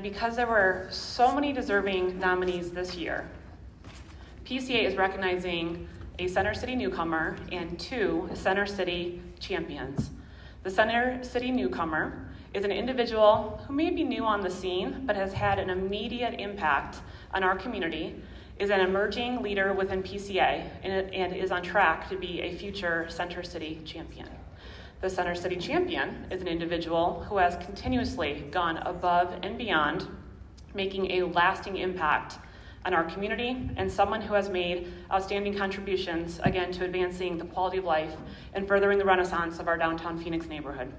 because there were so many deserving nominees this year, PCA is recognizing a Center City Newcomer and 2 Center City Champions. The Center City Newcomer is an individual who may be new on the scene, but has had an immediate impact on our community, is an emerging leader within PCA, and is on track to be a future Center City Champion. The Center City Champion is an individual who has continuously gone above and beyond, making a lasting impact on our community, and someone who has made outstanding contributions, again, to advancing the quality of life and furthering the renaissance of our downtown Phoenix neighborhood.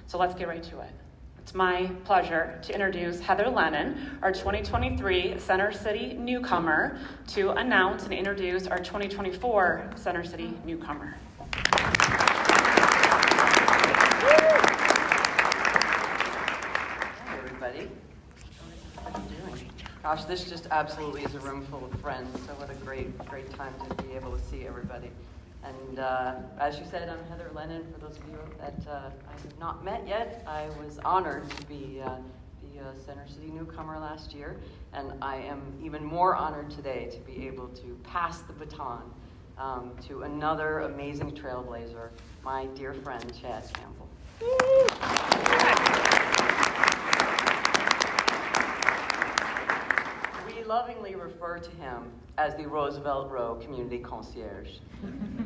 So let's get right to it. It's my pleasure to introduce Heather Lennon, our 2023 Center City Newcomer, to announce and introduce our 2024 Center City Newcomer. Hi, everybody. How are you doing? Gosh, this just absolutely is a room full of friends, so what a great time to be able to see everybody. And as you said, I'm Heather Lennon. For those of you that I have not met yet, I was honored to be the Center City Newcomer last year, and I am even more honored today to be able to pass the baton to another amazing trailblazer, my dear friend, Chad Campbell. We lovingly refer to him as the Roosevelt Row Community Concierge.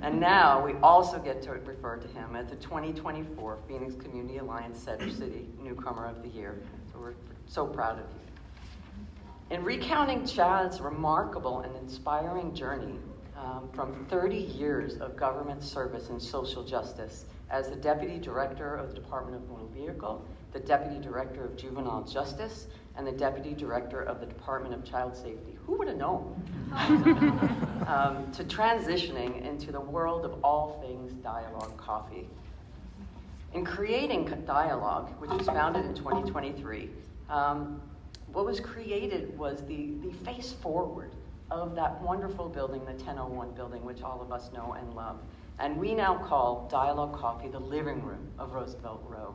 And now we also get to refer to him as the 2024 Phoenix Community Alliance Center City Newcomer of the Year. So we're so proud of you. In recounting Chad's remarkable and inspiring journey from 30 years of government service and social justice as the Deputy Director of the Department of Motor Vehicle, the Deputy Director of Juvenile Justice, and the Deputy Director of the Department of Child Safety. Who would have known? To transitioning into the world of all things Dialogue Coffee. In creating Dialogue, which was founded in 2023, what was created was the face forward of that wonderful building, the 1001 building, which all of us know and love. And we now call Dialogue Coffee the living room of Roosevelt Row.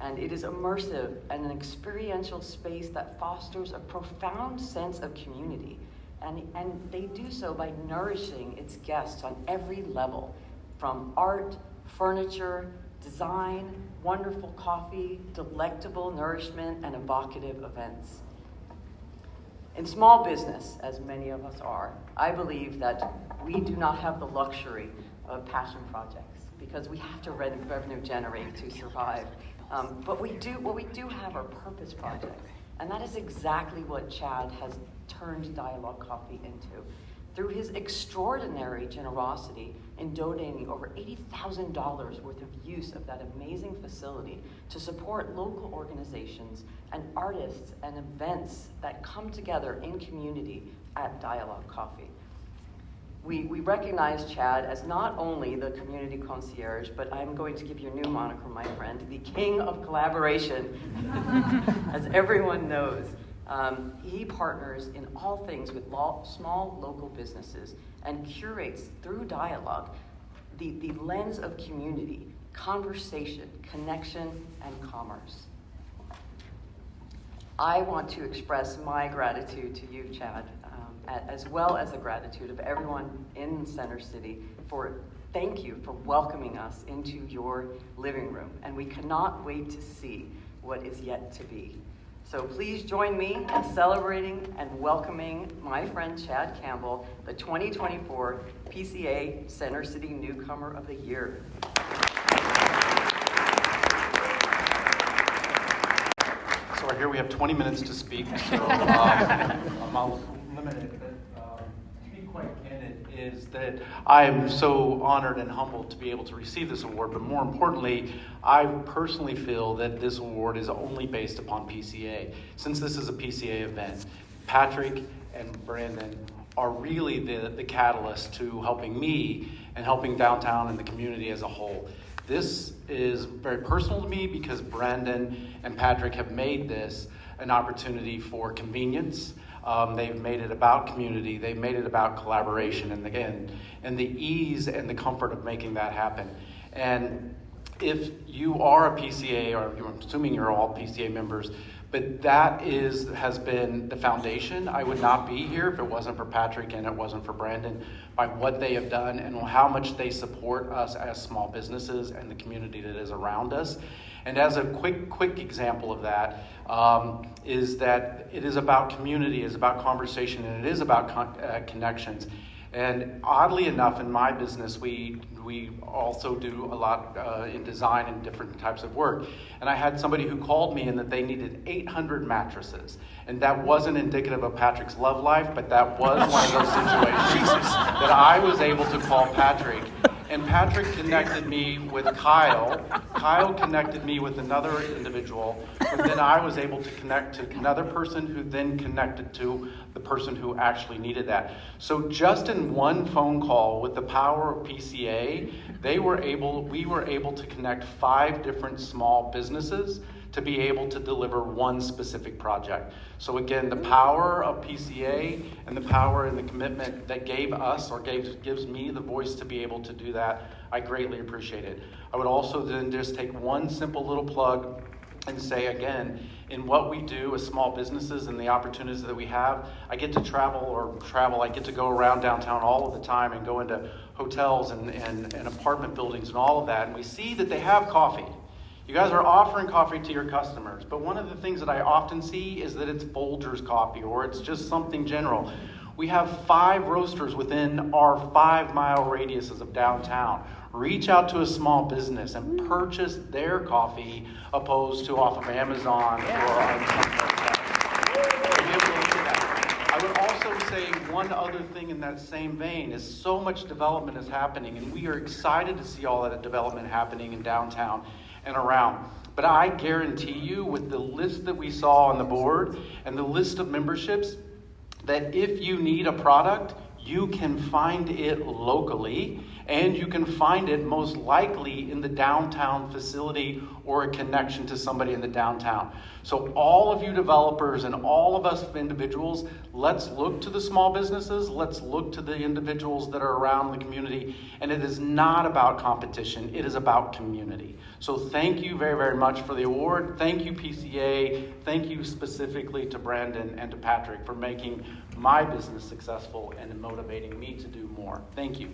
And it is immersive and an experiential space that fosters a profound sense of community. And they do so by nourishing its guests on every level, from art, furniture, design, wonderful coffee, delectable nourishment, and evocative events. In small business, as many of us are, I believe that we do not have the luxury of passion projects because we have to revenue generate to survive. But what we do have are purpose projects, and that is exactly what Chad has turned Dialogue Coffee into. Through his extraordinary generosity in donating over $80,000 worth of use of that amazing facility to support local organizations and artists and events that come together in community at Dialogue Coffee. We recognize Chad as not only the community concierge, but I'm going to give you a new moniker, my friend, the king of collaboration. As everyone knows, he partners in all things with small local businesses and curates through dialogue the lens of community, conversation, connection, and commerce. I want to express my gratitude to you, Chad, as well as the gratitude of everyone in Center City thank you for welcoming us into your living room. And we cannot wait to see what is yet to be. So please join me in celebrating and welcoming my friend Chad Campbell, the 2024 PCA Center City Newcomer of the Year. So I hear we have 20 minutes to speak, so I'll limit it. But to be quite candid, is that I'm so honored and humbled to be able to receive this award, but more importantly, I personally feel that this award is only based upon PCA. Since this is a PCA event, Patrick and Brandon are really the catalyst to helping me and helping downtown and the community as a whole. This is very personal to me because Brandon and Patrick have made this an opportunity for convenience. They've made it about community. They've made it about collaboration and the ease and the comfort of making that happen. And if you are a PCA, or I'm assuming you're all PCA members, But that has been the foundation. I would not be here if it wasn't for Patrick and it wasn't for Brandon, by what they have done and how much they support us as small businesses and the community that is around us. And as a quick example of that, is that it is about community, it is about conversation, and it is about connections. And oddly enough, in my business, we also do a lot in design and different types of work. And I had somebody who called me and that they needed 800 mattresses. And that wasn't indicative of Patrick's love life, but that was one of those situations that I was able to call Patrick. And Patrick connected me with Kyle. Kyle connected me with another individual. And then I was able to connect to another person who then connected to the person who actually needed that. So just in one phone call with the power of PCA, we were able to connect 5 different small businesses to be able to deliver one specific project. So again, the power of PCA and the power and the commitment that gives me the voice to be able to do that, I greatly appreciate it. I would also then just take one simple little plug and say again, in what we do as small businesses and the opportunities that we have, I get to I get to go around downtown all of the time and go into hotels and apartment buildings and all of that, and we see that they have coffee. You guys are offering coffee to your customers, but one of the things that I often see is that it's Folgers coffee or it's just something general. We have 5 roasters within our 5-mile radiuses of downtown. Reach out to a small business and purchase their coffee opposed to off of Amazon or on something like that. Be able to look at that. I would also say one other thing in that same vein is so much development is happening, and we are excited to see all that development happening in downtown and around. But I guarantee you, with the list that we saw on the board and the list of memberships, that if you need a product, you can find it locally, and you can find it most likely in the downtown facility or a connection to somebody in the downtown. So all of you developers and all of us individuals, let's look to the small businesses, let's look to the individuals that are around the community, and it is not about competition, it is about community. So thank you very, very much for the award. Thank you, PCA. Thank you specifically to Brandon and to Patrick for making my business successful and motivating me to do more. Thank you.